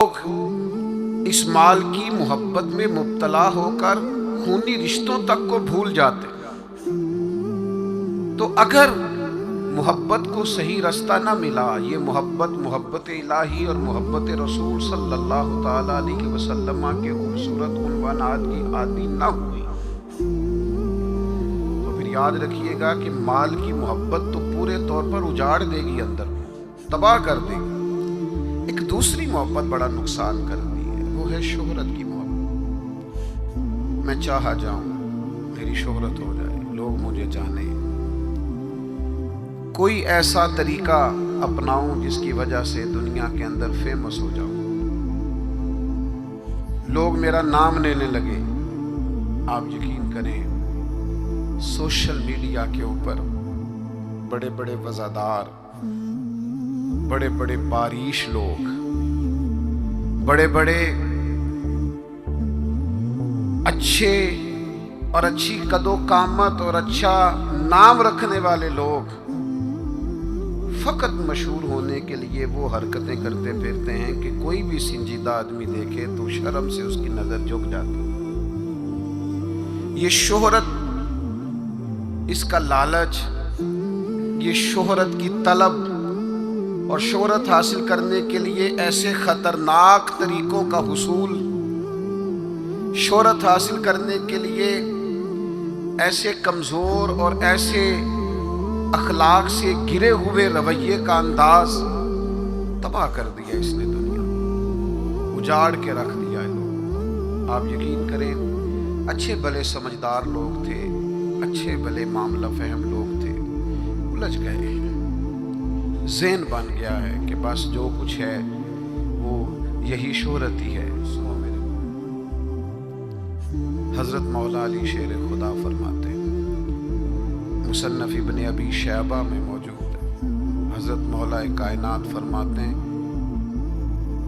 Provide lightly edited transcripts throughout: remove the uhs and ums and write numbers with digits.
لوگ اس مال کی محبت میں مبتلا ہو کر خونی رشتوں تک کو بھول جاتے ہیں۔ تو اگر محبت کو صحیح رستہ نہ ملا، یہ محبت الہی اور محبت رسول صلی اللہ تعالی علیہ وسلم کے خوبصورت عنوانات کی عادی نہ ہوئی، تو پھر یاد رکھیے گا کہ مال کی محبت تو پورے طور پر اجاڑ دے گی، اندر تباہ کر دے گی۔ ایک دوسری محبت بڑا نقصان کرتی ہے، وہ ہے شہرت کی محبت۔ میں چاہا جاؤں، میری شہرت ہو جائے، لوگ مجھے جانیں، کوئی ایسا طریقہ اپناؤں جس کی وجہ سے دنیا کے اندر فیمس ہو جاؤں، لوگ میرا نام لینے لگے۔ آپ یقین کریں، سوشل میڈیا کے اوپر بڑے بڑے وزادار، بڑے بڑے باریش لوگ، بڑے بڑے اچھے اور اچھی قد و قامت اور اچھا نام رکھنے والے لوگ فقط مشہور ہونے کے لیے وہ حرکتیں کرتے پھرتے ہیں کہ کوئی بھی سنجیدہ آدمی دیکھے تو شرم سے اس کی نظر جھک جاتی۔ یہ شہرت، اس کا لالچ، یہ شہرت کی طلب اور شہرت حاصل کرنے کے لیے ایسے خطرناک طریقوں کا حصول، شہرت حاصل کرنے کے لیے ایسے کمزور اور ایسے اخلاق سے گرے ہوئے رویے کا انداز تباہ کر دیا اس نے، دنیا اجاڑ کے رکھ دیا ہے لوگ۔ آپ یقین کریں، اچھے بھلے سمجھدار لوگ تھے، اچھے بھلے معاملہ فہم لوگ تھے، الجھ گئے۔ ذہن بن گیا ہے کہ بس جو کچھ ہے وہ یہی شہرت ہی ہے۔ حضرت مولا علی شیر خدا فرماتے ہیں، مصنف ابن ابی شیبہ میں موجود ہے، حضرت مولا کائنات فرماتے ہیں،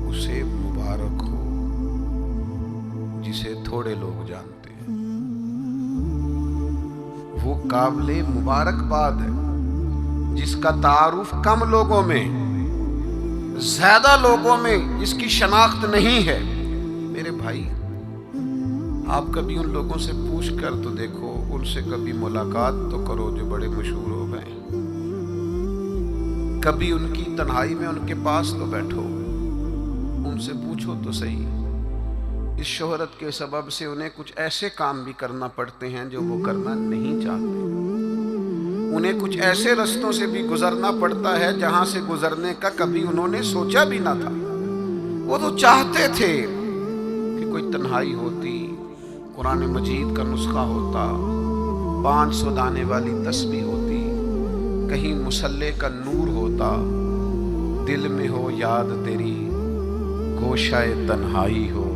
اسے مبارک ہو جسے تھوڑے لوگ جانتے ہیں، وہ قابل مبارکباد ہے جس کا تعارف کم لوگوں میں، زیادہ لوگوں میں جس کی شناخت نہیں ہے۔ میرے بھائی، آپ کبھی ان لوگوں سے پوچھ کر تو دیکھو، ان سے کبھی ملاقات تو کرو جو بڑے مشہور ہو گئے، کبھی ان کی تنہائی میں ان کے پاس تو بیٹھو، ان سے پوچھو تو صحیح۔ اس شہرت کے سبب سے انہیں کچھ ایسے کام بھی کرنا پڑتے ہیں جو وہ کرنا نہیں چاہتے، انہیں کچھ ایسے رستوں سے بھی گزرنا پڑتا ہے جہاں سے گزرنے کا کبھی انہوں نے سوچا بھی نہ تھا۔ وہ تو چاہتے تھے کہ کوئی تنہائی ہوتی، قرآن مجید کا نسخہ ہوتا، 500 دانے والی تسبیح ہوتی، کہیں مصلے کا نور ہوتا، دل میں ہو یاد تیری، گوشائے تنہائی ہو،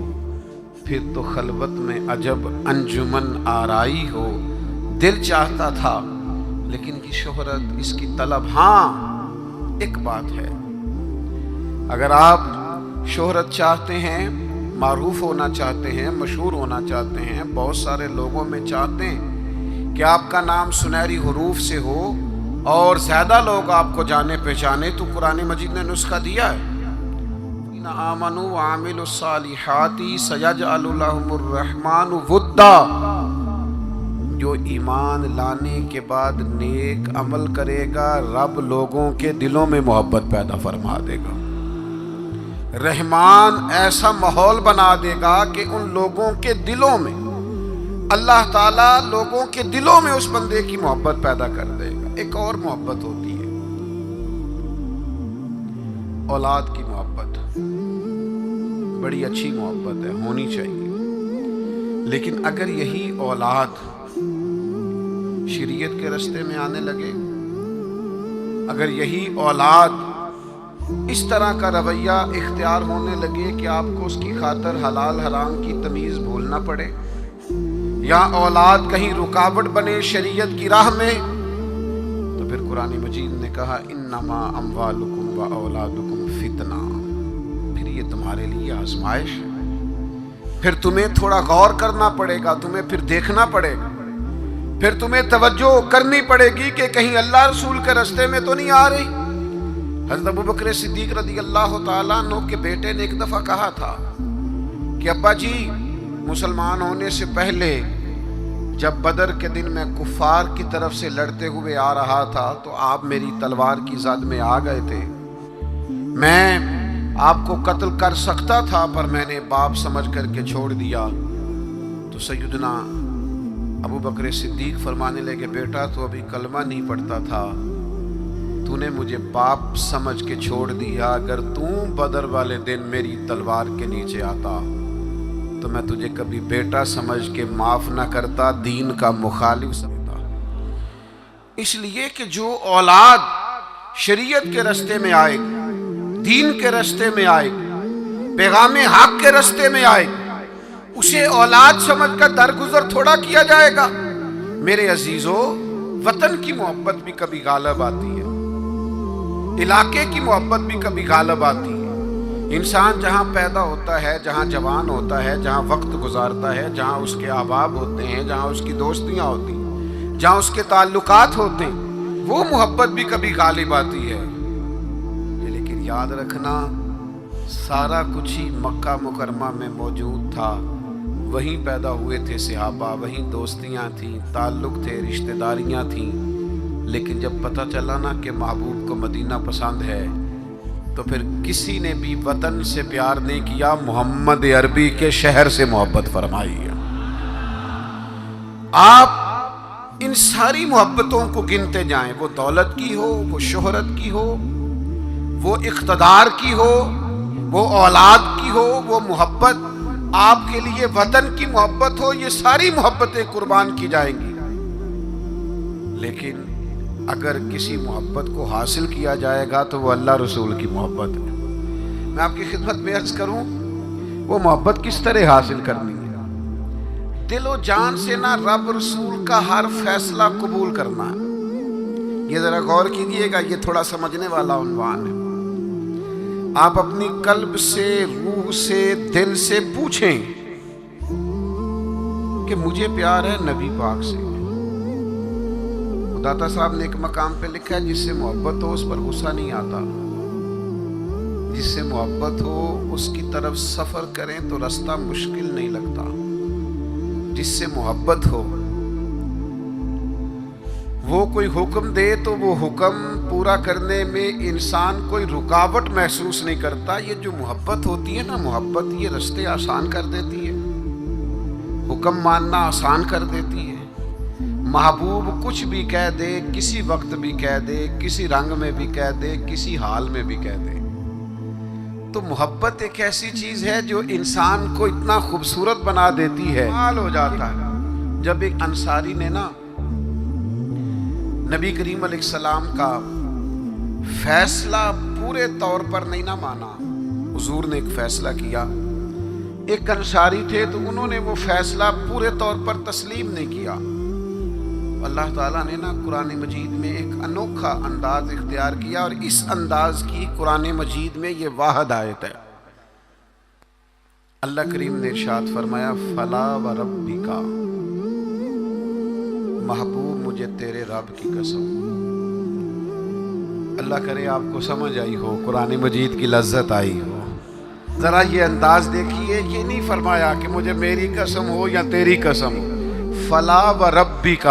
پھر تو خلوت میں عجب انجمن آرائی ہو۔ دل چاہتا تھا، لیکن کی شہرت، اس کی طلب۔ ہاں، ایک بات ہے، اگر آپ شہرت چاہتے ہیں، معروف ہونا چاہتے ہیں، مشہور ہونا چاہتے ہیں، بہت سارے لوگوں میں چاہتے ہیں کہ آپ کا نام سنہری حروف سے ہو اور زیادہ لوگ آپ کو جانے پہچانے، تو قرآن مجید نے نسخہ دیا ہے، آمنوا وعملوا الصالحات سیجعل لهم الرحمن ودا۔ جو ایمان لانے کے بعد نیک عمل کرے گا، رب لوگوں کے دلوں میں محبت پیدا فرما دے گا، رحمان ایسا ماحول بنا دے گا کہ ان لوگوں کے دلوں میں، اللہ تعالیٰ لوگوں کے دلوں میں اس بندے کی محبت پیدا کر دے گا۔ ایک اور محبت ہوتی ہے، اولاد کی محبت، بڑی اچھی محبت ہے، ہونی چاہیے، لیکن اگر یہی اولاد شریعت کے راستے میں آنے لگے، اگر یہی اولاد اس طرح کا رویہ اختیار ہونے لگے کہ آپ کو اس کی خاطر حلال حرام کی تمیز بھولنا پڑے، یا اولاد کہیں رکاوٹ بنے شریعت کی راہ میں، تو پھر قرآن مجید نے کہا انما اموالکم و اولادکم فتنہ، پھر یہ تمہارے لیے آزمائش ہے، پھر تمہیں تھوڑا غور کرنا پڑے گا، تمہیں پھر دیکھنا پڑے گا، پھر تمہیں توجہ کرنی پڑے گی کہ کہیں اللہ رسول کے راستے میں تو نہیں آ رہی، حضرت ابوبکر صدیق رضی اللہ تعالیٰ عنہ کے بیٹے نے ایک دفعہ کہا تھا کہ ابا جی، مسلمان ہونے سے پہلے جب بدر کے دن میں کفار کی طرف سے لڑتے ہوئے آ رہا تھا تو آپ میری تلوار کی زد میں آ گئے تھے، میں آپ کو قتل کر سکتا تھا پر میں نے باپ سمجھ کر کے چھوڑ دیا۔ تو سیدنا ابوبکر صدیق فرمانے لگے، بیٹا تو ابھی کلمہ نہیں پڑھتا تھا، تو نے مجھے باپ سمجھ کے چھوڑ دیا، اگر تو بدر والے دن میری تلوار کے نیچے آتا تو میں تجھے کبھی بیٹا سمجھ کے معاف نہ کرتا، دین کا مخالف سمجھتا۔ اس لیے کہ جو اولاد شریعت کے رستے میں آئے، دین کے رستے میں آئے، پیغام حق کے رستے میں آئے، اسے اولاد سمجھ کر درگزر تھوڑا کیا جائے گا۔ میرے عزیزو، وطن کی محبت بھی کبھی غالب آتی ہے، علاقے کی محبت بھی کبھی غالب آتی ہے۔ انسان جہاں پیدا ہوتا ہے، جہاں جوان ہوتا ہے، جہاں وقت گزارتا ہے، جہاں اس کے احباب ہوتے ہیں، جہاں اس کی دوستیاں ہوتی ہیں، جہاں اس کے تعلقات ہوتے ہیں، وہ محبت بھی کبھی غالب آتی ہے۔ لیکن یاد رکھنا، سارا کچھ ہی مکہ مکرمہ میں موجود تھا، وہیں پیدا ہوئے تھے صحابہ، وہیں دوستیاں تھیں، تعلق تھے، رشتہ داریاں تھیں، لیکن جب پتہ چلا نا کہ محبوب کو مدینہ پسند ہے تو پھر کسی نے بھی وطن سے پیار نہیں کیا، محمد عربی کے شہر سے محبت فرمائی ہے۔ آپ ان ساری محبتوں کو گنتے جائیں، وہ دولت کی ہو، وہ شہرت کی ہو، وہ اقتدار کی ہو، وہ اولاد کی ہو، وہ محبت آپ کے لیے وطن کی محبت ہو، یہ ساری محبتیں قربان کی جائیں گی۔ لیکن اگر کسی محبت کو حاصل کیا جائے گا تو وہ اللہ رسول کی محبت ہے۔ میں آپ کی خدمت میں عرض کروں، وہ محبت کس طرح حاصل کرنی ہے؟ دل و جان سے نہ رب رسول کا ہر فیصلہ قبول کرنا ہے۔ یہ ذرا غور کیجئے گا، یہ تھوڑا سمجھنے والا عنوان ہے۔ آپ اپنی قلب سے، روح سے، دل سے پوچھیں کہ مجھے پیار ہے نبی پاک سے۔ داتا صاحب نے ایک مقام پہ لکھا ہے، جس سے محبت ہو اس پر غصہ نہیں آتا، جس سے محبت ہو اس کی طرف سفر کریں تو رستہ مشکل نہیں لگتا۔ جس سے محبت ہو وہ کوئی حکم دے تو وہ حکم پورا کرنے میں انسان کوئی رکاوٹ محسوس نہیں کرتا۔ یہ جو محبت ہوتی ہے نا، محبت یہ رستے آسان کر دیتی ہے، حکم ماننا آسان کر دیتی ہے۔ محبوب کچھ بھی کہہ دے، کسی وقت بھی کہہ دے، کسی رنگ میں بھی کہہ دے، کسی حال میں بھی کہہ دے۔ تو محبت ایک ایسی چیز ہے جو انسان کو اتنا خوبصورت بنا دیتی ہے، حال ہو جاتا ہے۔ جب ایک انصاری نے نا نبی کریم علیہ السلام کا فیصلہ پورے طور پر نہیں نہ مانا، حضور نے ایک فیصلہ کیا، ایک انصاری تھے تو انہوں نے وہ فیصلہ پورے طور پر تسلیم نہیں کیا۔ اللہ تعالیٰ نے نا قرآن مجید میں ایک انوکھا انداز اختیار کیا، اور اس انداز کی قرآن مجید میں یہ واحد آیت ہے۔ اللہ کریم نے ارشاد فرمایا، فلا وربک، محبوب مجھے تیرے رب کی قسم۔ اللہ کرے آپ کو سمجھ آئی ہو، قرآن مجید کی لذت آئی ہو۔ ذرا یہ انداز دیکھیے، یہ نہیں فرمایا کہ مجھے میری قسم ہو یا تیری قسم، فلا وربک،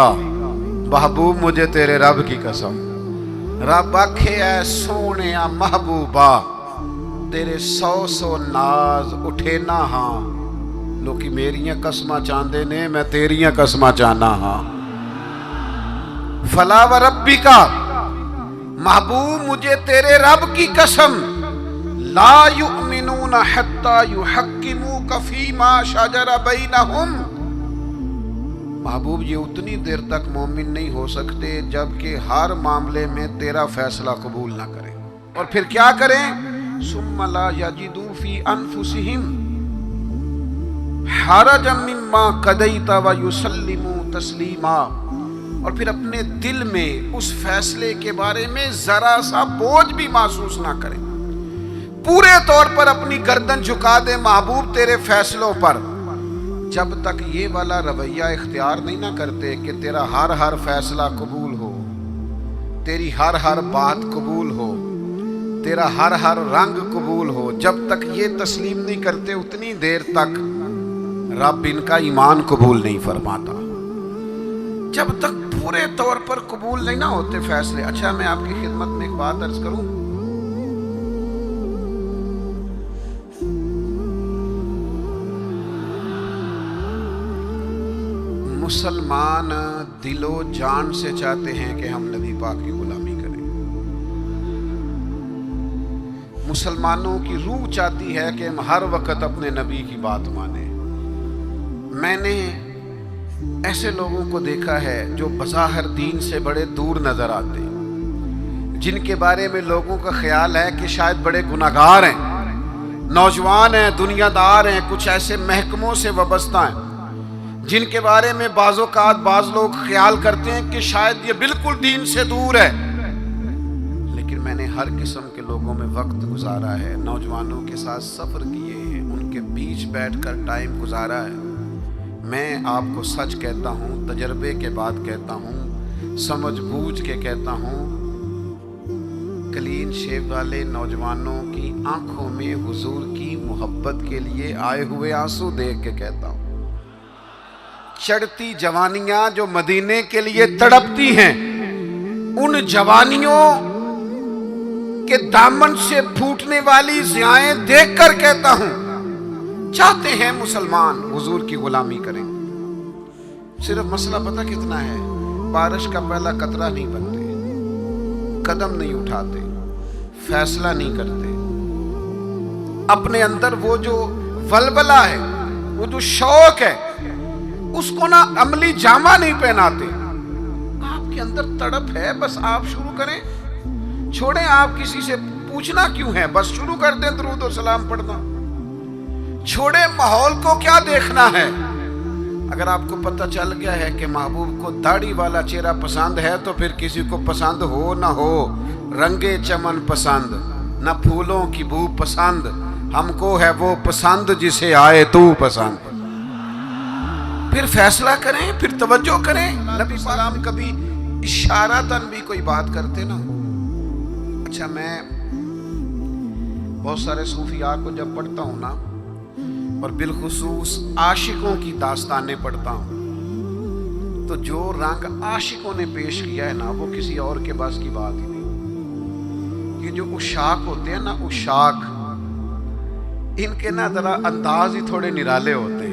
محبوب مجھے تیرے رب کی قسم۔ رب آکھے اے سونیا محبوبہ، تیرے 100 ناز اٹھے نہ ہاں، لوکی میریاں قسماں چاندے نے، میں تیریاں قسماں چانا ہاں۔ فلا وربک، محبوب مجھے تیرے رب کی قسم، لا یؤمنون حتی یحکموک فیما شجر بینہم، محبوب یہ اتنی دیر تک مومن نہیں ہو سکتے جب کہ ہر معاملے میں تیرا فیصلہ قبول نہ کریں۔ اور پھر کیا کریں؟ ثم لا یجدوا فی انفسہم حرجا مما قضیت ویسلموا تسلیما، اور پھر اپنے دل میں اس فیصلے کے بارے میں ذرا سا بوجھ بھی محسوس نہ کریں، پورے طور پر اپنی گردن جھکا دے محبوب تیرے فیصلوں پر۔ جب تک یہ والا رویہ اختیار نہیں نہ کرتے کہ تیرا ہر فیصلہ قبول ہو، تیری ہر بات قبول ہو، تیرا ہر ہر رنگ قبول ہو. جب تک یہ تسلیم نہیں کرتے اتنی دیر تک رب ان کا ایمان قبول نہیں فرماتا. جب تک پورے طور پر قبول نہیں نہ ہوتے فیصلے. اچھا میں آپ کی خدمت میں ایک بات عرض کروں. مسلمان دل و جان سے چاہتے ہیں کہ ہم نبی پاک کی غلامی کریں. مسلمانوں کی روح چاہتی ہے کہ ہم ہر وقت اپنے نبی کی بات مانیں. میں نے ایسے لوگوں کو دیکھا ہے جو بظاہر دین سے بڑے دور نظر آتے ہیں, جن کے بارے میں لوگوں کا خیال ہے کہ شاید بڑے گناہگار ہیں, نوجوان ہیں, دنیا دار ہیں, کچھ ایسے محکموں سے وابستہ ہیں جن کے بارے میں بعض اوقات بعض لوگ خیال کرتے ہیں کہ شاید یہ بالکل دین سے دور ہے. لیکن میں نے ہر قسم کے لوگوں میں وقت گزارا ہے, نوجوانوں کے ساتھ سفر کیے ہیں, ان کے بیچ بیٹھ کر ٹائم گزارا ہے. میں آپ کو سچ کہتا ہوں, تجربے کے بعد کہتا ہوں, سمجھ بوجھ کے کہتا ہوں, کلین شیو والے نوجوانوں کی آنکھوں میں حضور کی محبت کے لیے آئے ہوئے آنسو دیکھ کے کہتا ہوں. چڑھتی جوانیاں جو مدینے کے لیے تڑپتی ہیں, ان جوانیوں کے دامن سے پھوٹنے والی ضیائیں دیکھ کر کہتا ہوں, چاہتے ہیں مسلمان حضور کی غلامی کریں. صرف مسئلہ پتہ کتنا ہے, بارش کا پہلا قطرہ نہیں بنتے, قدم نہیں اٹھاتے, فیصلہ نہیں کرتے. اپنے اندر وہ جو ولولہ ہے, وہ جو شوق ہے, اس کو نہ عملی جامہ نہیں پہناتے. آپ کے اندر تڑپ ہے, بس آپ شروع کریں, چھوڑیں آپ کسی سے پوچھنا کیوں ہے, بس شروع کر دیں درود و سلام پڑھنا. چھوڑے ماحول کو کیا دیکھنا ہے. اگر آپ کو پتہ چل گیا ہے کہ محبوب کو داڑھی والا چہرہ پسند ہے تو پھر کسی کو پسند ہو نہ ہو, رنگے چمن پسند نہ پھولوں کی بو پسند, ہم کو ہے وہ پسند جسے آئے تو پسند. پھر فیصلہ کریں, پھر توجہ کریں. نبی سلام کبھی اشارتاً بھی کوئی بات کرتے نا. اچھا میں بہت سارے صوفیاء کو جب پڑھتا ہوں نا, اور بالخصوص عاشقوں کی داستانیں پڑھتا ہوں, تو جو رنگ عاشقوں نے پیش کیا ہے نا, وہ کسی اور کے بس کی بات ہی نہیں. یہ جو عشاق ہوتے ہیں نا, عشاق, ان کے نا ذرا انداز ہی تھوڑے نرالے ہوتے ہیں.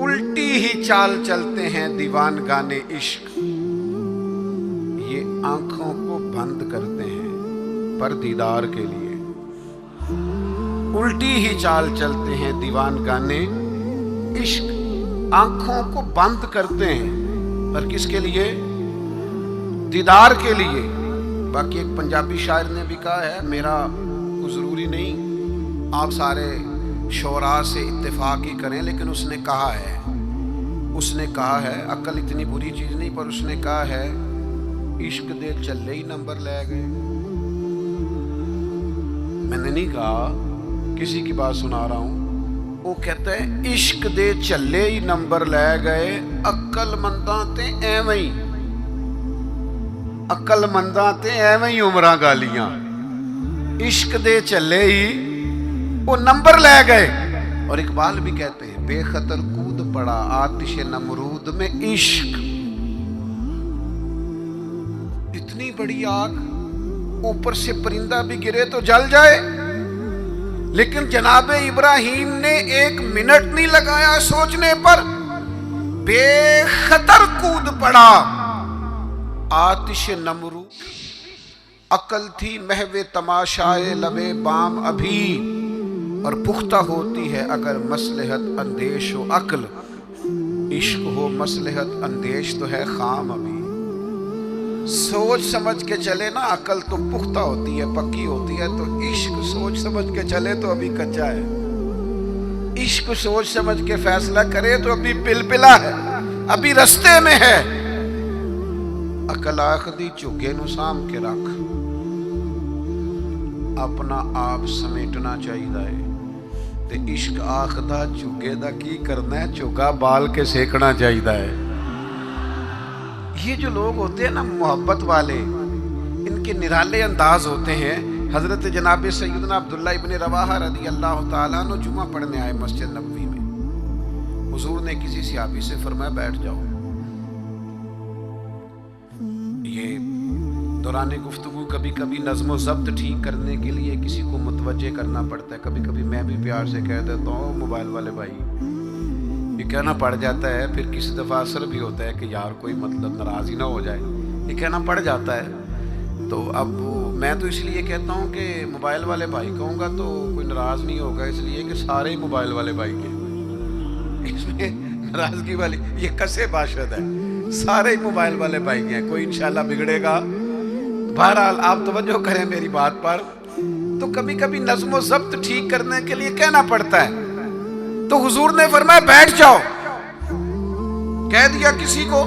الٹی ہی چال چلتے ہیں دیوان گانے عشق, یہ آنکھوں کو بند کرتے ہیں پر دیدار کے لیے. الٹی ہی چال چلتے ہیں دیوان گانے عشق, آنکھوں کو بند کرتے ہیں پر کس کے لیے, دیدار کے لیے. باقی ایک پنجابی شاعر نے بھی کہا ہے, میرا ضروری نہیں آپ سارے شعراء سے اتفاق ہی کریں, لیکن اس نے کہا ہے عقل اتنی بری چیز نہیں, پر اس نے کہا ہے عشق دے چلے ہی نمبر لے گئے. میں نے نہیں کہا, کسی کی بات سنا رہا ہوں. وہ کہتا ہے عشق دے چلے ہی نمبر لے گئے, عقل منداں تے ایویں ہی عمراں گالیاں. عشق دے چلے ہی وہ نمبر لے گئے. اور اقبال بھی کہتے ہیں بے خطر کود پڑا آتش نمرود میں عشق. اتنی بڑی آگ, اوپر سے پرندہ بھی گرے تو جل جائے, لیکن جناب ابراہیم نے 1 منٹ نہیں لگایا سوچنے پر, بے خطر کود پڑا آتش نمرود. عقل تھی محو تماشائے لبے بام ابھی, اور پختہ ہوتی ہے اگر مصلحت اندیش ہو عقل. عشق ہو مصلحت اندیش تو ہے خام ابھی. سوچ سمجھ کے چلے نا, عقل تو پختہ ہوتی ہے, پکی ہوتی ہے, تو عشق سوچ سمجھ کے چلے تو ابھی کچا ہے. عشق سوچ سمجھ کے فیصلہ کرے تو ابھی پلپلا ہے, ابھی رستے میں ہے. عقل آخدی چوگے نو سام کے رکھ, اپنا آپ سمیٹنا چاہیے ہے. تے عشق آخدہ چوگے دا کی کرنا ہے, چوگا بال کے سیکنا چاہیے ہے. یہ جو لوگ ہوتے ہیں نا محبت والے, ان کے نرالے انداز ہوتے ہیں, حضرت جناب سیدنا عبداللہ ابن رواحہ رضی اللہ تعالیٰ عنہ جمعہ پڑھنے آئے مسجد نبوی میں. حضور نے کسی صحابی سے فرمایا بیٹھ جاؤ. یہ دوران گفتگو کبھی کبھی نظم و ضبط ٹھیک کرنے کے لیے کسی کو متوجہ کرنا پڑتا ہے. کبھی کبھی میں بھی پیار سے کہہ دیتا ہوں موبائل والے بھائی، یہ کہنا پڑ جاتا ہے. پھر کسی دفعہ اثر بھی ہوتا ہے کہ یار کوئی مطلب ناراض ہی نہ ہو جائے، یہ کہنا پڑ جاتا ہے. تو اب میں تو اس لیے کہتا ہوں کہ موبائل والے بھائی کہوں گا تو کوئی ناراض نہیں ہوگا، اس لیے کہ سارے ہی موبائل والے بھائی کے، اس میں ناراضگی والی یہ کسے باشد ہے، سارے ہی موبائل والے بھائی ہیں، کوئی انشاءاللہ بگڑے گا. بہرحال آپ توجہ کریں میری بات پر. تو کبھی کبھی نظم و ضبط ٹھیک کرنے کے لیے کہنا پڑتا ہے. تو حضور نے فرمایا بیٹھ جاؤ. کہہ دیا کسی کو.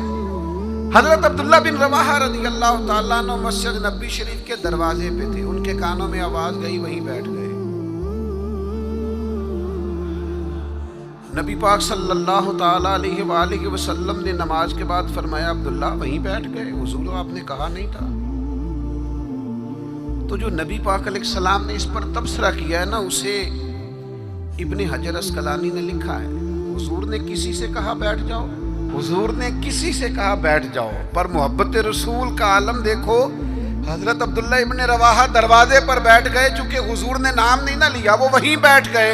حضرت عبداللہ بن رواحہ رضی اللہ تعالیٰ عنہ مسجد نبی شریف کے دروازے پہ تھے. ان کے کانوں میں آواز گئی، وہیں بیٹھ گئے. نبی پاک صلی اللہ تعالیٰ علیہ وآلہ وسلم نے نماز کے بعد فرمایا عبداللہ وہیں بیٹھ گئے، حضور آپ نے کہا نہیں تھا. تو جو نبی پاک علیہ السلام نے اس پر تبصرہ کیا ہے نا، اسے ابن حجر اسقلانی نے لکھا ہے. حضور نے کسی سے کہا بیٹھ جاؤ، حضور نے کسی سے کہا بیٹھ جاؤ، پر محبت رسول کا عالم دیکھو. حضرت عبداللہ ابن رواحہ دروازے پر بیٹھ گئے، چونکہ حضور نے نام نہیں نہ لیا، وہ وہیں بیٹھ گئے.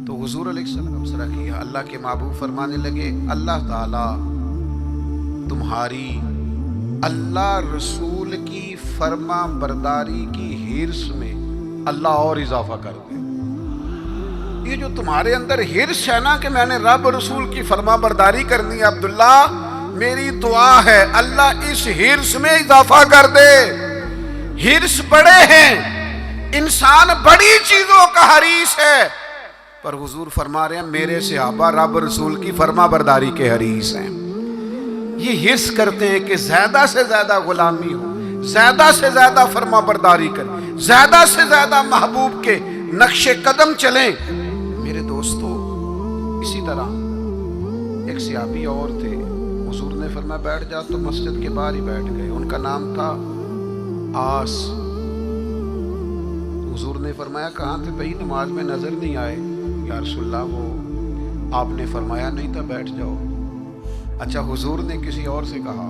تو حضور علیہ السلام تبصرہ کیا. اللہ کے محبوب فرمانے لگے اللہ تعالی تمہاری اللہ رسول کی فرما برداری کی حرص میں اللہ اور اضافہ کر دے. یہ جو تمہارے اندر حرص ہے نا کہ میں نے رب رسول کی فرما برداری کرنی ہے، عبداللہ میری دعا ہے اللہ اس حرص میں اضافہ کر دے. حرص بڑے ہیں، انسان بڑی چیزوں کا حریص ہے، پر حضور فرما رہے ہیں میرے صحابہ رب رسول کی فرما برداری کے حریص ہیں. یہ حرص کرتے ہیں کہ زیادہ سے زیادہ غلامی ہو، زیادہ سے زیادہ فرما برداری کریں، زیادہ سے زیادہ محبوب کے نقش قدم چلیں. میرے دوستو اسی طرح ایک صحابی اور تھے. حضور نے فرمایا بیٹھ جا، تو مسجد کے باہر ہی بیٹھ گئے. ان کا نام تھا آس. حضور نے فرمایا کہاں تھے بھائی، نماز میں نظر نہیں آئے. یا رسول اللہ وہ آپ نے فرمایا نہیں تھا بیٹھ جاؤ. اچھا حضور نے کسی اور سے کہا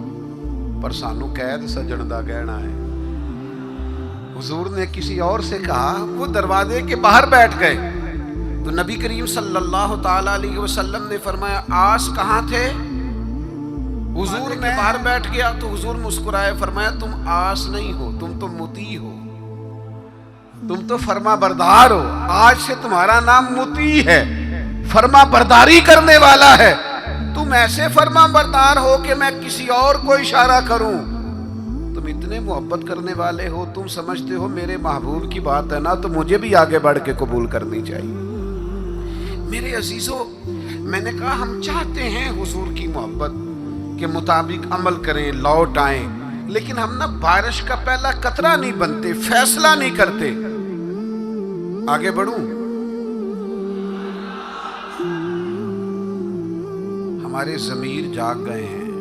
پر سانو قید سجن دا گہنا ہے. حضور نے کسی اور سے کہا، وہ دروازے کے باہر بیٹھ گئے. تو نبی کریم صلی اللہ تعالیٰ علیہ وسلم نے فرمایا آس کہاں تھے؟ حضور نے باہر بیٹھ گیا. تو حضور مسکرائے فرمایا تم آس نہیں ہو، تم تو مطیع ہو، تم تو فرما بردار ہو. آج سے تمہارا نام مطیع ہے، فرما برداری کرنے والا ہے. تم ایسے فرما بردار ہو کہ میں کسی اور کو اشارہ کروں. تم اتنے محبت کرنے والے ہو، تم سمجھتے ہو میرے محبوب کی بات ہے نا تو مجھے بھی آگے بڑھ کے قبول کرنی چاہیے. میرے عزیزو میں نے کہا ہم چاہتے ہیں حضور کی محبت کے مطابق عمل کریں، لوٹ آئیں، لیکن ہم نا بارش کا پہلا قطرہ نہیں بنتے، فیصلہ نہیں کرتے. آگے بڑھوں. ہمارے ضمیر جاگ گئے ہیں،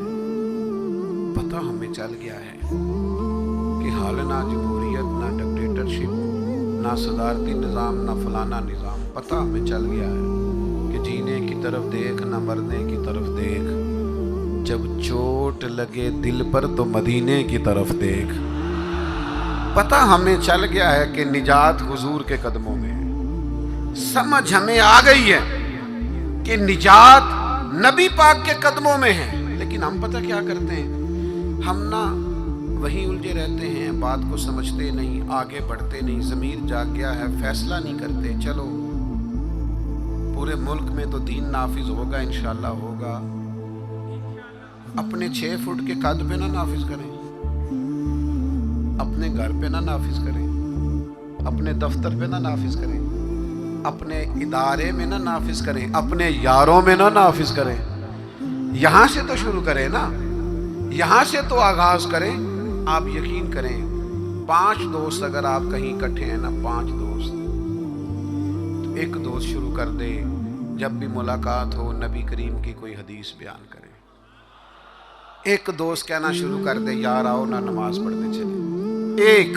پتہ ہمیں چل گیا ہے کہ حال نہ جمہوریت، نہ ڈکٹیٹرشپ، نہ صدارتی نظام، نہ فلانا نظام. پتہ ہمیں چل گیا ہے کہ جینے کی طرف دیکھ نہ مرنے کی طرف دیکھ، جب چوٹ لگے دل پر تو مدینے کی طرف دیکھ. پتہ ہمیں چل گیا ہے کہ نجات حضور کے قدموں میں ہے. سمجھ ہمیں آ گئی ہے کہ نجات نبی پاک کے قدموں میں ہے. لیکن ہم پتہ کیا کرتے ہیں، ہم نہ وہیں الجھے رہتے ہیں، بات کو سمجھتے نہیں، آگے بڑھتے نہیں. ضمیر جاگ گیا ہے، فیصلہ نہیں کرتے. چلو پورے ملک میں تو دین نافذ ہوگا، انشاءاللہ ہوگا. اپنے 6 فٹ کے قد پہ نہ نافذ کریں، اپنے گھر پہ نہ نافذ کریں، اپنے دفتر پہ نہ نافذ کریں، اپنے ادارے میں نہ نافذ کریں، اپنے یاروں میں نہ نافذ کریں. یہاں سے تو شروع کریں نا، یہاں سے تو آغاز کریں. آپ یقین کریں 5 دوست اگر آپ کہیں اکٹھے ہیں نا، 5 دوست، تو ایک دوست شروع کر دے جب بھی ملاقات ہو نبی کریم کی کوئی حدیث بیان کریں. ایک دوست کہنا شروع کر دے یار آؤ نہ نماز پڑھنے چلے. ایک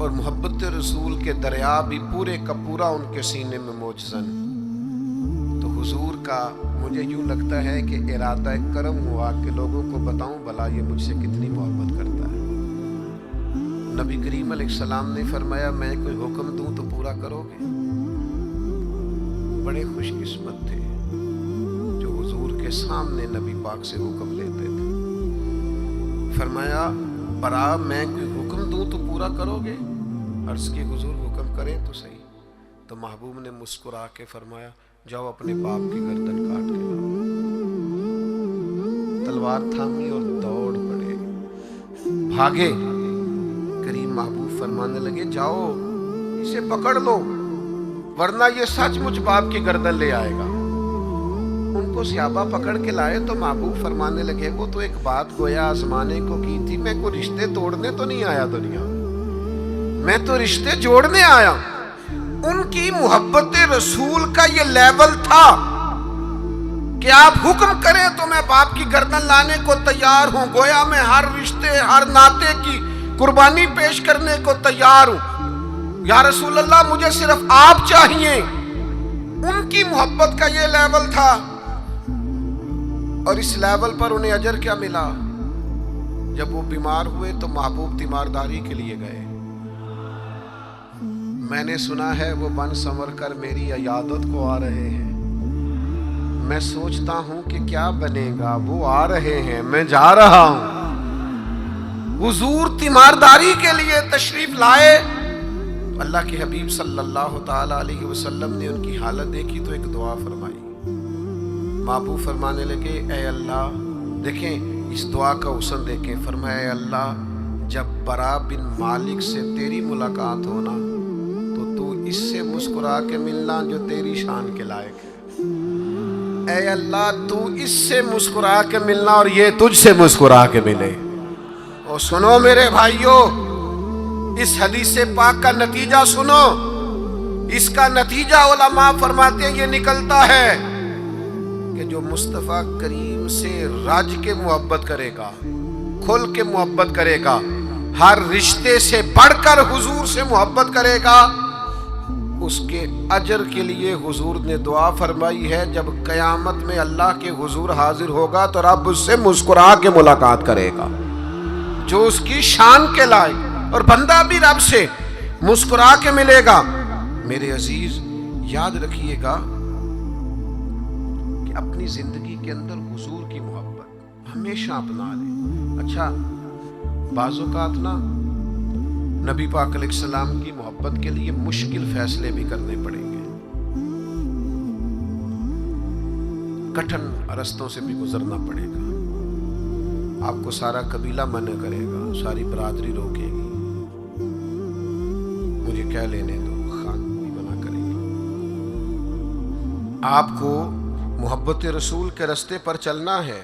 اور محبت رسول کے دریا بھی پورے کا پورا ان کے سینے میں موجزن. تو حضور کا مجھے یوں لگتا ہے کہ ارادہ کرم ہوا کہ لوگوں کو بتاؤں بھلا یہ مجھ سے کتنی محبت کرتا ہے. نبی کریم علیہ السلام نے فرمایا میں کوئی حکم دوں تو پورا کرو گے؟ بڑے خوش قسمت تھے جو حضور کے سامنے نبی پاک سے حکم لیتے تھے. فرمایا برا میں کوئی حکم دوں تو پورا کرو گے؟ عرض کی حضور حکم کریں تو صحیح. تو محبوب نے مسکرا کے فرمایا جاؤ اپنے باپ کی گردن کاٹ کے لاؤ. تلوار تھامی اور دوڑ پڑے, بھاگے. کریم محبوب فرمانے لگے جاؤ اسے پکڑ لو ورنہ یہ سچ مچ باپ کی گردن لے آئے گا. ان کو صحابہ پکڑ کے لائے تو محبوب فرمانے لگے وہ تو ایک بات گویا آزمانے کو کی تھی, میں کوئی رشتے توڑنے تو نہیں آیا دنیا, میں تو رشتے جوڑنے آیا. ان کی محبت رسول کا یہ لیول تھا کہ آپ حکم کریں تو میں باپ کی گردن لانے کو تیار ہوں. گویا میں ہر رشتے ہر ناطے کی قربانی پیش کرنے کو تیار ہوں. یا رسول اللہ مجھے صرف آپ چاہیے. ان کی محبت کا یہ لیول تھا. اور اس لیول پر انہیں اجر کیا ملا؟ جب وہ بیمار ہوئے تو محبوب تیمارداری کے لیے گئے. میں نے سنا ہے وہ بن سنور کر میری عیادت کو آ رہے ہیں. میں سوچتا ہوں کہ کیا بنے گا, وہ آ رہے ہیں میں جا رہا ہوں. حضور تیمارداری کے لیے تشریف لائے. اللہ کے حبیب صلی اللہ تعالی علیہ وسلم نے ان کی حالت دیکھی تو ایک دعا فرمائی. محبوب فرمانے لگے اے اللہ, دیکھیں اس دعا کا حسن دیکھیں. فرمایا اے اللہ جب برا بن مالک سے تیری ملاقات ہونا تو تو اس سے مسکرا کے ملنا جو تیری شان کے لائق ہے. اے اللہ تو اس سے مسکرا کے ملنا اور یہ تجھ سے مسکرا کے ملے. اور سنو میرے بھائیو, اس حدیث پاک کا نتیجہ سنو. اس کا نتیجہ علماء فرماتے ہیں یہ نکلتا ہے کہ جو مصطفیٰ کریم سے رج کے محبت کرے گا, کھل کے محبت کرے گا, ہر رشتے سے بڑھ کر حضور سے محبت کرے گا, اس کے اجر کے لیے حضور نے دعا فرمائی ہے جب قیامت میں اللہ کے حضور حاضر ہوگا تو رب اس سے مسکرا کے ملاقات کرے گا جو اس کی شان کے لائق, اور بندہ بھی رب سے مسکرا کے ملے گا. میرے عزیز یاد رکھیے گا کہ اپنی زندگی کے اندر حضور کی محبت ہمیشہ اپنا لیں. اچھا بعض اوقات نا نبی پاک علیہ السلام کی محبت کے لیے مشکل فیصلے بھی کرنے پڑیں گے, کٹھن رستوں سے بھی گزرنا پڑے گا. آپ کو سارا قبیلہ منع کرے گا, ساری برادری روکے گی, مجھے کیا لینے دو, خان بھی منع کرے گا. آپ کو محبت رسول کے رستے پر چلنا ہے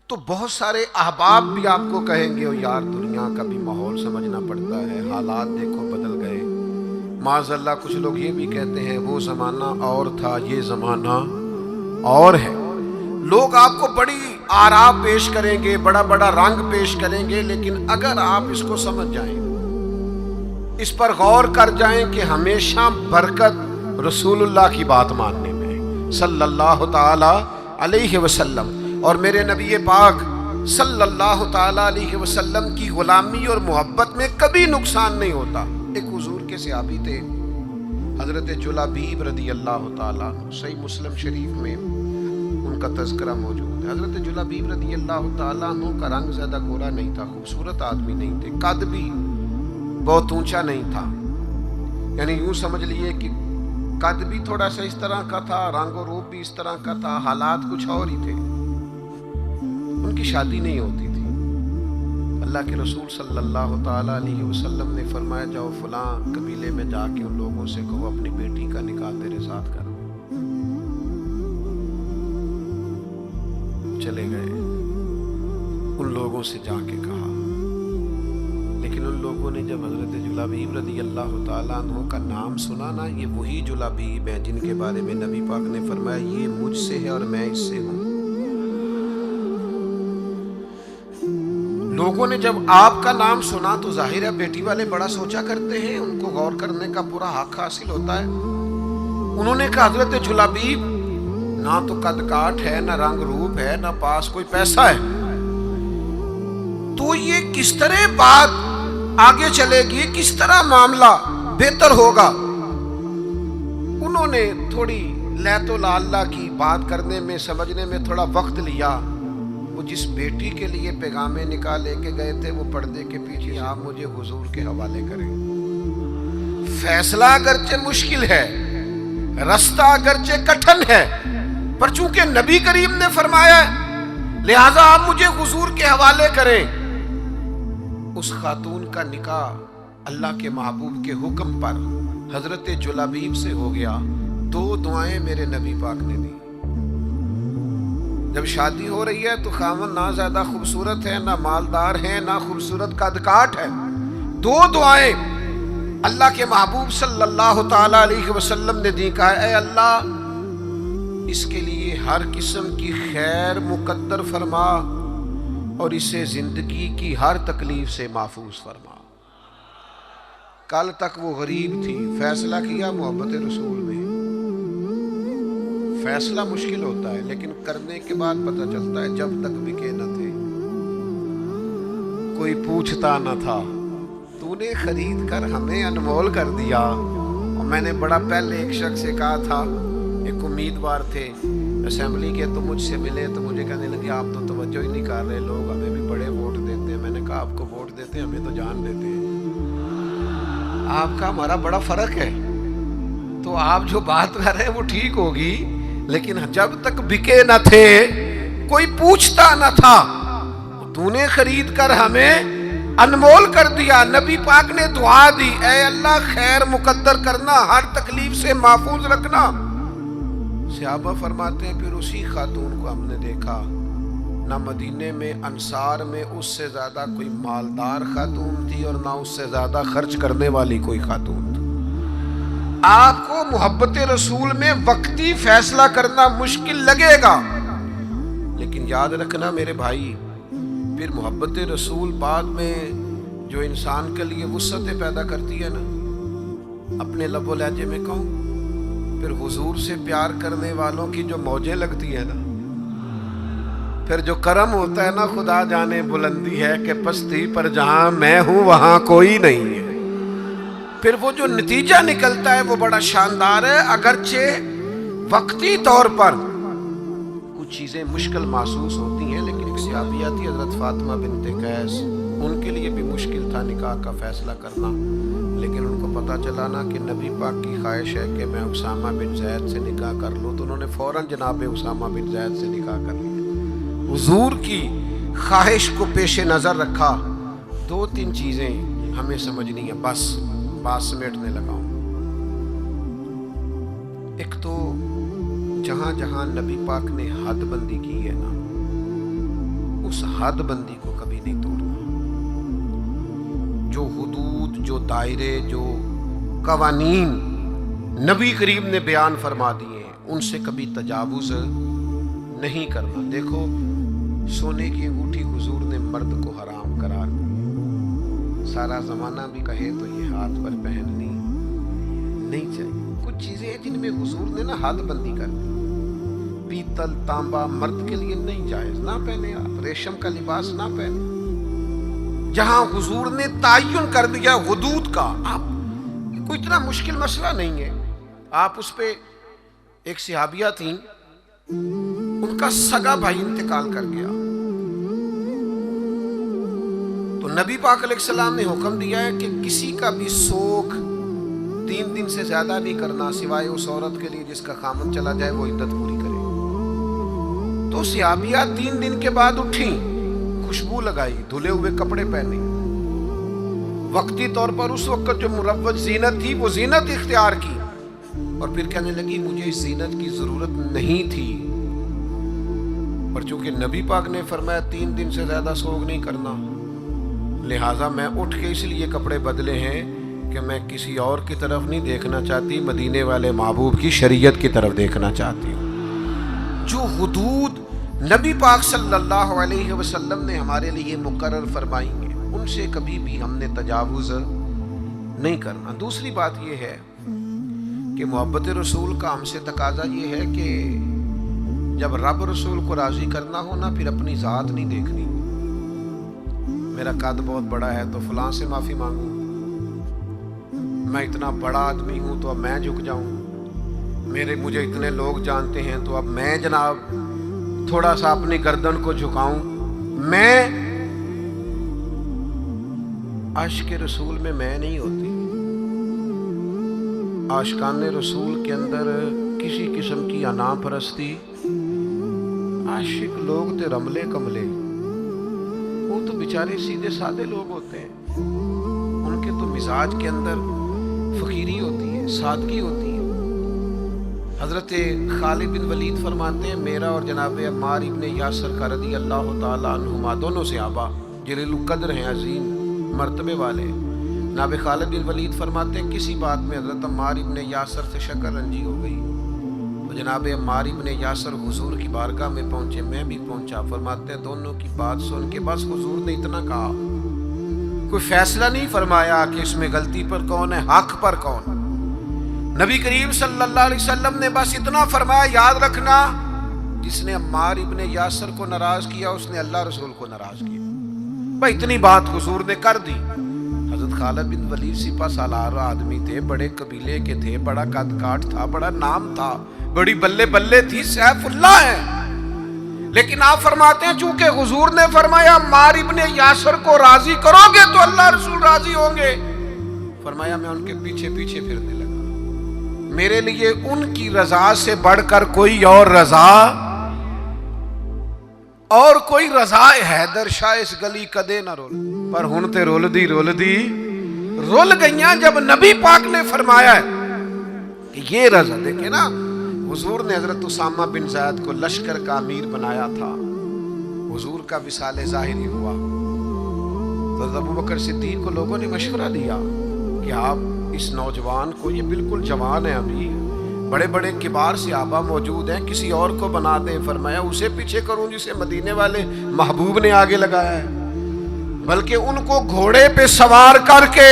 تو بہت سارے احباب بھی آپ کو کہیں گے یار دنیا کا بھی ماحول سمجھنا پڑتا ہے, حالات دیکھو بدل گئے. معاذ اللہ کچھ لوگ یہ بھی کہتے ہیں وہ زمانہ اور تھا یہ زمانہ اور ہے. لوگ آپ کو بڑی آراء پیش کریں گے, بڑا بڑا رنگ پیش کریں گے, لیکن اگر آپ اس کو سمجھ جائیں, اس پر غور کر جائیں کہ ہمیشہ برکت رسول اللہ کی بات ماننے میں صلی اللہ تعالی علیہ وسلم, اور میرے نبی پاک صلی اللہ تعالی علیہ وسلم کی غلامی اور محبت میں کبھی نقصان نہیں ہوتا. ایک حضور کے صحابی تھے حضرت جلابیب رضی اللہ تعالیٰ, صحیح مسلم شریف میں ان کا تذکرہ موجود ہے. حضرت جلابیب رضی اللہ تعالیٰ عنہ کا رنگ زیادہ گورا نہیں تھا, خوبصورت آدمی نہیں تھے, قد بھی بہت اونچا نہیں تھا, یعنی یوں سمجھ لیے کہ قد بھی تھوڑا سا اس طرح کا تھا, رنگ و روپ بھی اس طرح کا تھا, حالات کچھ اور ہی تھے. ان کی شادی نہیں ہوتی تھی. اللہ کے رسول صلی اللہ تعالیٰ علیہ وسلم نے فرمایا جاؤ فلاں قبیلے میں جا کے ان لوگوں سے کہو اپنی بیٹی کا نکاح تیرے ساتھ کر. چلے گئے, ان لوگوں سے جا کے کہا, لیکن ان لوگوں نے جب حضرت جلابیب رضی اللہ تعالیٰ عنہ کا نام سنا نا, یہ وہی جلابیب ہیں جن کے بارے میں نبی پاک نے فرمایا یہ مجھ سے ہے اور میں اس سے ہوں. لوگوں نے جب آپ کا نام سنا تو ظاہر ہے بیٹی والے بڑا سوچا کرتے ہیں، ان کو غور کرنے کا پورا حق حاصل ہوتا ہے۔ انہوں نے کہا حضرت جلابیب نہ تو قد کاٹ ہے، نہ رنگ روپ ہے، نہ پاس کوئی پیسہ ہے، تو یہ کس طرح بات آگے چلے گی، کس طرح معاملہ بہتر ہوگا؟ انہوں نے تھوڑی لیت و لاللہ کی بات کرنے میں، سمجھنے میں تھوڑا وقت لیا۔ وہ جس بیٹی کے لیے پیغام نکاح لے کے گئے تھے وہ پردے کے پیچھے آپ مجھے حضور کے حوالے کریں۔ فیصلہ اگرچہ مشکل ہے، رستہ اگرچہ کٹھن ہے، پر چونکہ نبی کریم نے فرمایا ہے لہذا آپ مجھے حضور کے حوالے کریں۔ اس خاتون کا نکاح اللہ کے محبوب کے حکم پر حضرت جلابیب سے ہو گیا۔ 2 دعائیں میرے نبی پاک نے دی۔ جب شادی ہو رہی ہے تو خاوند نہ زیادہ خوبصورت ہے، نہ مالدار ہے، نہ خوبصورت قد کاٹ ہے، 2 دعائیں اللہ کے محبوب صلی اللہ تعالی علیہ وسلم نے دی۔ کہا اے اللہ اس کے لیے ہر قسم کی خیر مقدر فرما اور اسے زندگی کی ہر تکلیف سے محفوظ فرما۔ کل تک وہ غریب تھی، فیصلہ کیا محبت رسول میں۔ فیصلہ مشکل ہوتا ہے لیکن کرنے کے بعد پتہ چلتا ہے جب تک بکے نہ تھے کوئی پوچھتا نہ تھا، تو نے خرید کر ہمیں انمول کر دیا۔ اور میں نے بڑا پہلے ایک شخص سے کہا تھا، ایک امیدوار تھے اسمبلی کے، تو مجھ سے ملے تو مجھے کہنے لگے آپ تو توجہ ہی نہیں کر رہے، لوگ ہمیں بھی بڑے ووٹ دیتے ہیں۔ میں نے کہا آپ کو ووٹ دیتے ہیں، ہمیں تو جان دیتے ہیں۔ آپ کا ہمارا بڑا فرق ہے، تو آپ جو بات کر رہے ہیں وہ ٹھیک ہوگی، لیکن جب تک بکے نہ تھے کوئی پوچھتا نہ تھا، تو نے خرید کر ہمیں انمول کر دیا۔ نبی پاک نے دعا دی اے اللہ خیر مقدر کرنا، ہر تکلیف سے محفوظ رکھنا۔ صحابہ فرماتے ہیں پھر اسی خاتون کو ہم نے دیکھا، نہ مدینے میں انصار میں اس سے زیادہ کوئی مالدار خاتون تھی اور نہ اس سے زیادہ خرچ کرنے والی کوئی خاتون تھی۔ آپ کو محبت رسول میں وقتی فیصلہ کرنا مشکل لگے گا، لیکن یاد رکھنا میرے بھائی، پھر محبت رسول بعد میں جو انسان کے لیے وسعتیں پیدا کرتی ہے نا، اپنے لب و لہجے میں کہوں، پھر حضور سے پیار کرنے والوں کی جو موجیں لگتی ہے نا، پھر جو کرم ہوتا ہے نا، خدا جانے بلندی ہے کہ پستی پر جہاں میں ہوں وہاں کوئی نہیں ہے، پھر وہ جو نتیجہ نکلتا ہے وہ بڑا شاندار ہے۔ اگرچہ وقتی طور پر کچھ چیزیں مشکل محسوس ہوتی ہیں، لیکن ایک صحابیہ تھی حضرت فاطمہ بنت قیس، ان کے لیے بھی مشکل تھا نکاح کا فیصلہ کرنا، لیکن ان کو پتہ چلا نا کہ نبی پاک کی خواہش ہے کہ میں اسامہ بن زید سے نکاح کر لوں، تو انہوں نے فوراً جناب اسامہ بن زید سے نکاح کر لیا۔ حضور کی خواہش کو پیش نظر رکھا۔ 2-3 چیزیں ہمیں سمجھنی ہیں، بس بات سمیٹنے لگا ہوں۔ ایک تو جہاں جہاں نبی پاک نے حد بندی کی ہے نا، اس حد بندی کو کبھی نہیں توڑنا۔ جو حدود، جو دائرے، جو قوانین نبی کریم نے بیان فرما دیے ہیں ان سے کبھی تجاوز نہیں کرنا۔ دیکھو سونے کی انگوٹھی حضور نے مرد کو حرام قرار دی، سارا زمانہ بھی کہے تو یہ ہاتھ پر پہننی نہیں چاہیے۔ کچھ چیزیں ہیں جن میں حضور نے نا حد بندی کر دی۔ پیتل تانبا مرد کے لیے نہیں جائز، نہ پہنے آپ، ریشم کا لباس نہ پہنے۔ جہاں حضور نے تعین کر دیا حدود کا، آپ کوئی اتنا مشکل مسئلہ نہیں ہے، آپ اس پہ، ایک صحابیہ تھیں ان کا سگا بھائی انتقال کر گیا، تو نبی پاک علیہ السلام نے حکم دیا ہے کہ کسی کا بھی سوگ 3 دن سے زیادہ نہیں کرنا، سوائے اس عورت کے لیے جس کا خامن چلا جائے وہ عدت پوری کرے۔ تو صحابیہ 3 دن کے بعد اٹھیں، خوشبو لگائی، دھلے ہوئے کپڑے پہنے، وقتی طور پر اس وقت جو مروج زینت تھی وہ زینت اختیار کی، اور پھر کہنے لگی مجھے اس زینت کی ضرورت نہیں تھی، پر چونکہ نبی پاک نے فرمایا 3 دن سے زیادہ سوگ نہیں کرنا، لہٰذا میں اٹھ کے اس لیے کپڑے بدلے ہیں کہ میں کسی اور کی طرف نہیں دیکھنا چاہتی، مدینے والے محبوب کی شریعت کی طرف دیکھنا چاہتی ہوں۔ جو حدود نبی پاک صلی اللہ علیہ وسلم نے ہمارے لیے مقرر فرمائی ہیں، ان سے کبھی بھی ہم نے تجاوز نہیں کرنا۔ دوسری بات یہ ہے کہ محبت رسول کا ہم سے تقاضا یہ ہے کہ جب رب رسول کو راضی کرنا ہو نا، پھر اپنی ذات نہیں دیکھنی۔ میرا قد بہت بڑا ہے تو فلاں سے معافی مانگوں، میں اتنا بڑا آدمی ہوں تو اب میں جھک جاؤں، مجھے اتنے لوگ جانتے ہیں تو اب میں جناب تھوڑا سا اپنی گردن کو جھکاؤں۔ میں عاشق رسول میں نہیں ہوتی۔ عاشقان رسول کے اندر کسی قسم کی انا پرستی، عاشق لوگ تے رملے کملے، وہ تو بیچارے سیدھے سادے لوگ ہوتے ہیں، ان کے تو مزاج کے اندر فقیری ہوتی ہے، سادگی ہوتی ہے۔ حضرت خالد بن ولید فرماتے ہیں، میرا اور جناب عمار ابن یاسر کا رضی اللہ تعالیٰ عنہما، دونوں صحابہ جلیل القدر ہیں، عظیم مرتبے والے، جناب خالد بن ولید فرماتے ہیں کسی بات میں حضرت عمار ابن یاسر سے شکر رنجی ہو گئی تو جناب عمار ابن یاسر حضور کی بارگاہ میں پہنچے، میں بھی پہنچا۔ فرماتے ہیں دونوں کی بات سن کے بس حضور نے اتنا کہا، کوئی فیصلہ نہیں فرمایا کہ اس میں غلطی پر کون ہے، حق پر کون۔ نبی کریم صلی اللہ علیہ وسلم نے بس اتنا فرمایا، یاد رکھنا جس نے عمار ابن یاسر کو ناراض کیا اس نے اللہ رسول کو ناراض کیا۔ بھائی اتنی بات حضور نے کر دی۔ حضرت خالد بن ولید سپہ سالار آدمی تھے، بڑے قبیلے کے تھے، بڑا قد کاٹ تھا، بڑا نام تھا، بڑی بلے بلے تھی، سیف اللہ ہے، لیکن آپ فرماتے ہیں چونکہ حضور نے فرمایا عمار ابن یاسر کو راضی کرو گے تو اللہ رسول راضی ہوں گے، فرمایا میں ان کے پیچھے پیچھے پھرنے لگا۔ میرے لیے ان کی رضا سے بڑھ کر کوئی اور رضا، اور کوئی رضا حیدر شاہ اس گلی کدے نہ رول، پر ہن تے رول دی رول گئیاں جب نبی پاک نے فرمایا ہے کہ یہ رضا۔ دیکھیں نا، حضور نے حضرت اسامہ بن زید کو لشکر کا امیر بنایا تھا، حضور کا وصال ظاہری ہوا تو حضرت ابوبکر صدیق کو لوگوں نے مشورہ دیا کہ آپ اس نوجوان کو، یہ بالکل جوان ہے ابھی، بڑے بڑے کبار صحابہ موجود ہیں، کسی اور کو بنا دیں۔ فرمایا اسے پیچھے کروں جسے مدینے والے محبوب نے آگے لگایا ہے، بلکہ ان کو گھوڑے پہ سوار کر کے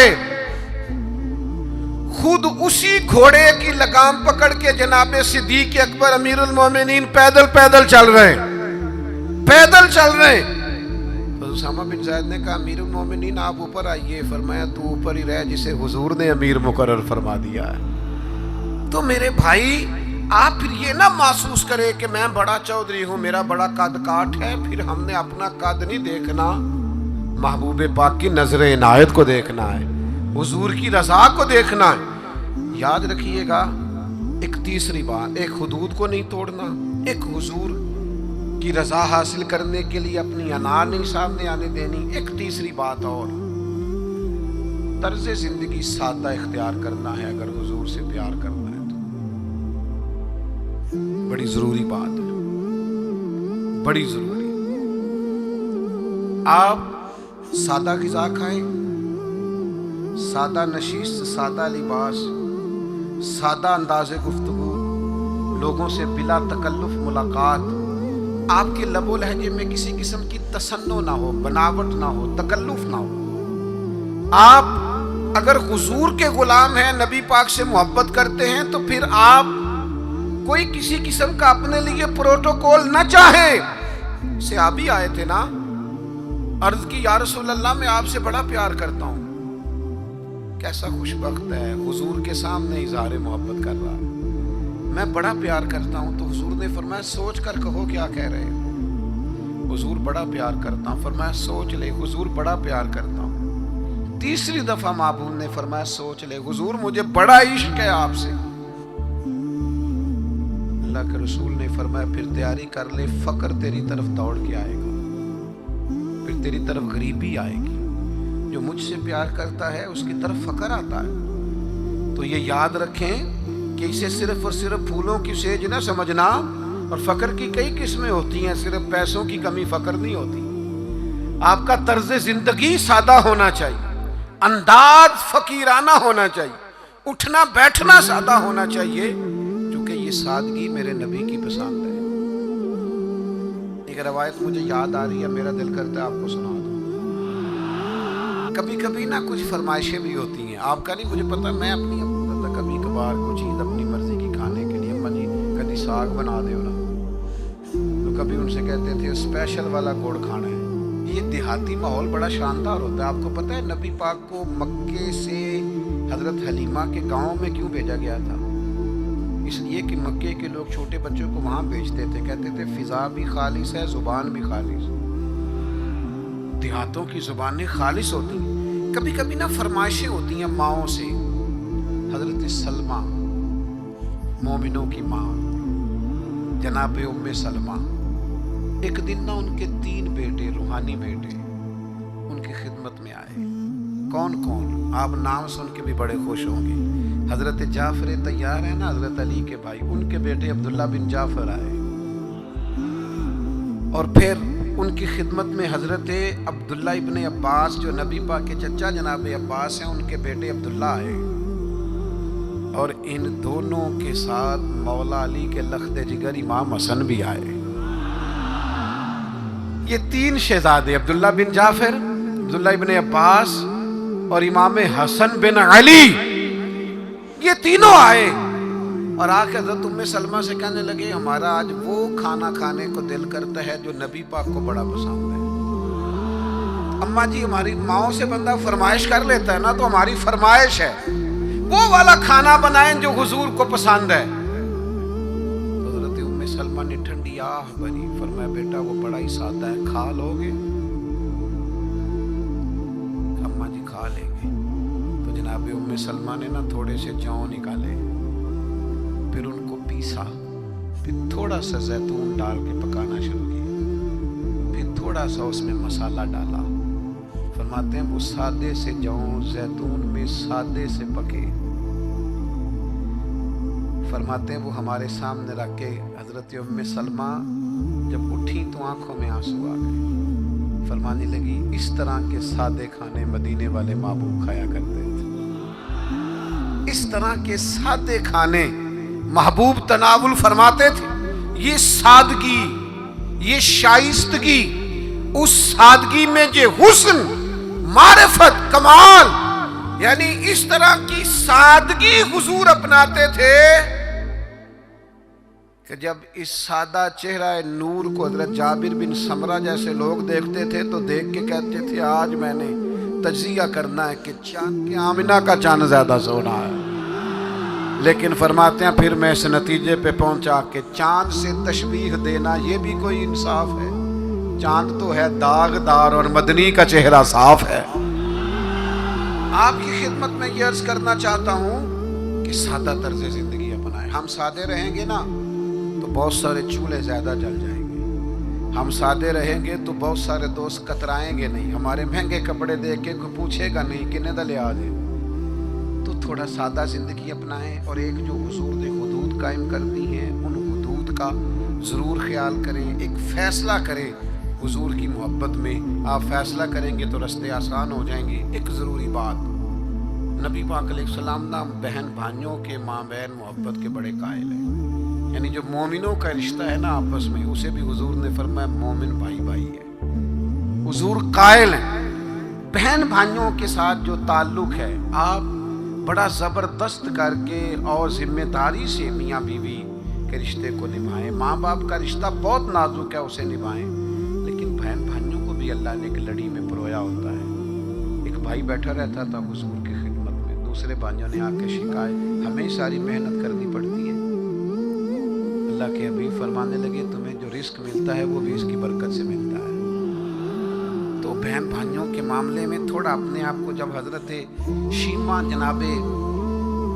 خود اسی گھوڑے کی لگام پکڑ کے جناب صدیق اکبر امیر المومنین پیدل چل رہے تو اسامہ بن زید نے کہا امیر المومنین آپ اوپر آئیے، فرمایا تو اوپر ہی رہ جسے حضور نے امیر مقرر فرما دیا ہے۔ تو میرے بھائی آپ پھر یہ نہ محسوس کرے کہ میں بڑا چودھری ہوں، میرا بڑا قد کاٹ ہے، پھر ہم نے اپنا قد نہیں دیکھنا، محبوب پاک کی نظر عنایت کو دیکھنا ہے، حضور کی رضا کو دیکھنا ہے۔ یاد رکھیے گا ایک تیسری بات، ایک حدود کو نہیں توڑنا، ایک حضور کی رضا حاصل کرنے کے لیے اپنی انا نہیں سامنے آنے دینی۔ ایک تیسری بات اور، طرز زندگی سادہ اختیار کرنا ہے اگر حضور سے پیار کرنا ہے تو، بڑی ضروری بات ہے، بڑی ضروری۔ آپ سادہ غذا کھائیں، سادہ نشست، سادہ لباس، سادہ انداز گفتگو، لوگوں سے بلا تکلف ملاقات، آپ کے لب و لہجے میں کسی قسم کی تصنع نہ ہو، بناوٹ نہ ہو، تکلف نہ ہو۔ آپ اگر حضور کے غلام ہیں، نبی پاک سے محبت کرتے ہیں تو پھر آپ کوئی کسی قسم کا اپنے لیے پروٹوکول نہ چاہیں۔ صحابی آئے تھے نا، عرض کی یا رسول اللہ میں آپ سے بڑا پیار کرتا ہوں۔ کیسا خوش بخت ہے، حضور کے سامنے اظہار محبت کر رہا، میں بڑا پیار کرتا ہوں۔ تو حضور نے فرمایا سوچ کر کہو کیا کہہ رہے ہیں۔ حضور بڑا پیار کرتا ہوں، فرمایا سوچ لے، حضور بڑا پیار کرتا ہوں۔ تیسری دفعہ معبود نے فرمایا سوچ لے، حضور مجھے بڑا عشق ہے آپ سے۔ اللہ کے رسول نے فرمایا پھر تیاری کر لے، فقر تیری طرف دوڑ کے آئے گا، پھر تیری طرف غریبی آئے گی۔ جو مجھ سے پیار کرتا ہے اس کی طرف فقر آتا ہے۔ تو یہ یاد رکھیں کہ اسے صرف اور صرف پھولوں کی سیج نہ سمجھنا، اور فقر کی کئی قسمیں ہوتی ہیں، صرف پیسوں کی کمی فقر نہیں ہوتی۔ آپ کا طرز زندگی سادہ ہونا چاہیے، انداز فقیرانہ ہونا چاہیے، اٹھنا بیٹھنا سادہ ہونا چاہیے، کیونکہ یہ سادگی میرے نبی کی پسند ہے۔ ایک روایت مجھے یاد آ رہی ہے، میرا دل کرتا ہے آپ کو سنا دوں۔ کبھی کبھی نا کچھ فرمائشیں بھی ہوتی ہیں، آپ کا نہیں مجھے پتا، میں اپنی کبھی کبھار کوئی چیز اپنی مرضی کی کھانے کے لیے، اماں جی کبھی ساگ بنا دے نا، تو کبھی ان سے کہتے تھے اسپیشل والا گوڑ کھانا ہے۔ یہ دیہاتی ماحول بڑا شاندار ہوتا ہے۔ آپ کو پتا ہے نبی پاک کو مکے سے حضرت حلیمہ کے گاؤں میں کیوں بھیجا گیا تھا؟ اس لیے کہ مکے کے لوگ چھوٹے بچوں کو وہاں بھیجتے تھے، کہتے تھے فضا بھی خالص ہے، زبان بھی خالص۔ دیہاتوں کی زبانیں خالص ہوتی ہیں۔ کبھی کبھی نا فرمائشیں ہوتی ہیں ماؤں سے۔ حضرت سلمہ مومنوں کی ماں جناب ام سلمہ، ایک دن نا ان کے 3 بیٹے، روحانی بیٹے ان کی خدمت میں آئے۔ کون کون؟ آپ نام سن کے بھی بڑے خوش ہوں گے۔ حضرت جعفر طیار ہے نا، حضرت علی کے بھائی، ان کے بیٹے عبداللہ بن جعفر آئے، اور پھر ان کی خدمت میں حضرت عبداللہ ابن عباس جو نبی پاک کے چچا جناب عباس ہیں، ان کے بیٹے عبداللہ آئے، اور ان دونوں کے ساتھ مولا علی کے لخت جگر امام حسن بھی آئے۔ یہ 3 شہزادے، عبداللہ بن جعفر، عبداللہ ابن عباس اور امام حسن بن علی، یہ تینوں آئے اور آ کے حضرت ام سلمہ سے کہنے لگے ہمارا آج وہ کھانا کھانے کو دل کرتا ہے جو نبی پاک کو بڑا پسند ہے۔ اماں جی ہماری ماؤں سے بندہ فرمائش کر لیتا ہے نا، تو ہماری فرمائش ہے وہ والا کھانا بنائیں جو حضور کو پسند ہے۔ حضرت ام سلمہ نے ٹھنڈی آہ بھری، فرمایا بیٹا وہ بڑا ہی سادہ ہے، کھا لو گے؟ اماں جی کھا لیں گے۔ تو جناب ام سلمہ نے نا تھوڑے سے جوں نکالے، پھر ان کو پیسا، پھر تھوڑا سا زیتون ڈال کے پکانا شروع کیا، پھر تھوڑا سا اس میں مسالہ ڈالا۔ فرماتے ہیں وہ سادے سے جوں زیتون میں سادے سے پکے۔ فرماتے ہیں وہ ہمارے سامنے رکھ کے حضرت ام سلمہ جب اٹھی تو آنکھوں میں آنسو آ گئے۔ فرمانے لگی اس طرح کے سادے کھانے مدینے والے محبوب کھایا کرتے تھے، اس طرح کے سادے کھانے محبوب تناول فرماتے تھے۔ یہ سادگی، یہ شائستگی، اس سادگی میں یہ حسن، معرفت، کمال، یعنی اس طرح کی سادگی حضور اپناتے تھے کہ جب اس سادہ چہرہ نور کو حضرت جابر بن سمرہ جیسے لوگ دیکھتے تھے تو دیکھ کے کہتے تھے آج میں نے تجزیہ کرنا ہے کہ چاند کے آمنہ کا چاند زیادہ سونا ہے۔ لیکن فرماتے ہیں پھر میں اس نتیجے پہ پہنچا کہ چاند سے تشبیہ دینا یہ بھی کوئی انصاف ہے؟ چاند تو ہے داغدار اور مدنی کا چہرہ صاف ہے۔ آپ کی خدمت میں یہ عرض کرنا چاہتا ہوں کہ سادہ طرز زندگی اپنائیں۔ ہم سادے رہیں گے نا تو بہت سارے چولہے زیادہ جل جائیں گے، ہم سادے رہیں گے تو بہت سارے دوست کترائیں گے نہیں، ہمارے مہنگے کپڑے دیکھ کے کوئی پوچھے گا نہیں کہ ندہ لے آجے۔ تو تھوڑا سادہ زندگی اپنائیں، اور ایک جو حضور نے حدود قائم کر دی ہیں ان حدود کا ضرور خیال کریں۔ ایک فیصلہ کریں حضور کی محبت میں، آپ فیصلہ کریں گے تو رستے آسان ہو جائیں گے۔ ایک ضروری بات، نبی پاک علیہ السلام نا بہن بھائیوں کے مابین محبت کے بڑے قائل ہیں، یعنی جو مومنوں کا رشتہ ہے نا آپس میں، اسے بھی حضور نے فرمایا مومن بھائی بھائی ہے۔ حضور قائل ہیں بہن بھائیوں کے ساتھ جو تعلق ہے آپ بڑا زبردست کر کے اور ذمہ داری سے میاں بیوی کے رشتے کو نبھائیں۔ ماں باپ کا رشتہ بہت نازک ہے، اسے نبھائیں، لیکن بہن بھائیوں کو بھی اللہ نے ایک لڑی میں پرویا ہوتا ہے۔ ایک بھائی بیٹھا رہتا تھا حضور کی خدمت میں، دوسرے بھائیوں نے آ کے شکایت، ہمیں ساری محنت کرنی پڑتی ہے۔ اللہ کے حبیب فرمانے لگے تمہیں جو رزق ملتا ہے وہ بھی اس کی برکت سے ملتا ہے۔ تو بہن بھائیوں کے معاملے میں تھوڑا اپنے آپ کو، جب حضرت شیمہ جناب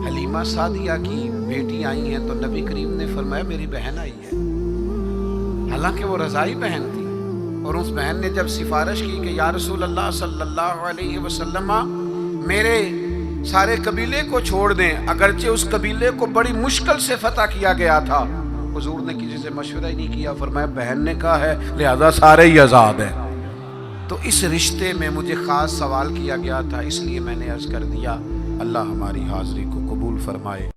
حلیمہ سعدیہ کی بیٹی آئی ہیں تو نبی کریم نے فرمایا میری بہن آئی ہے، حالانکہ وہ رضائی بہن تھی، اور اس بہن نے جب سفارش کی کہ یا رسول اللہ صلی اللہ علیہ وسلم میرے سارے قبیلے کو چھوڑ دیں، اگرچہ اس قبیلے کو بڑی مشکل سے فتح کیا گیا تھا، حضور نے کسی سے مشورہ ہی نہیں کیا، فرمایا بہن نے کہا ہے لہذا سارے ہی آزاد ہیں۔ تو اس رشتے میں مجھے خاص سوال کیا گیا تھا، اس لیے میں نے عرض کر دیا۔ اللہ ہماری حاضری کو قبول فرمائے۔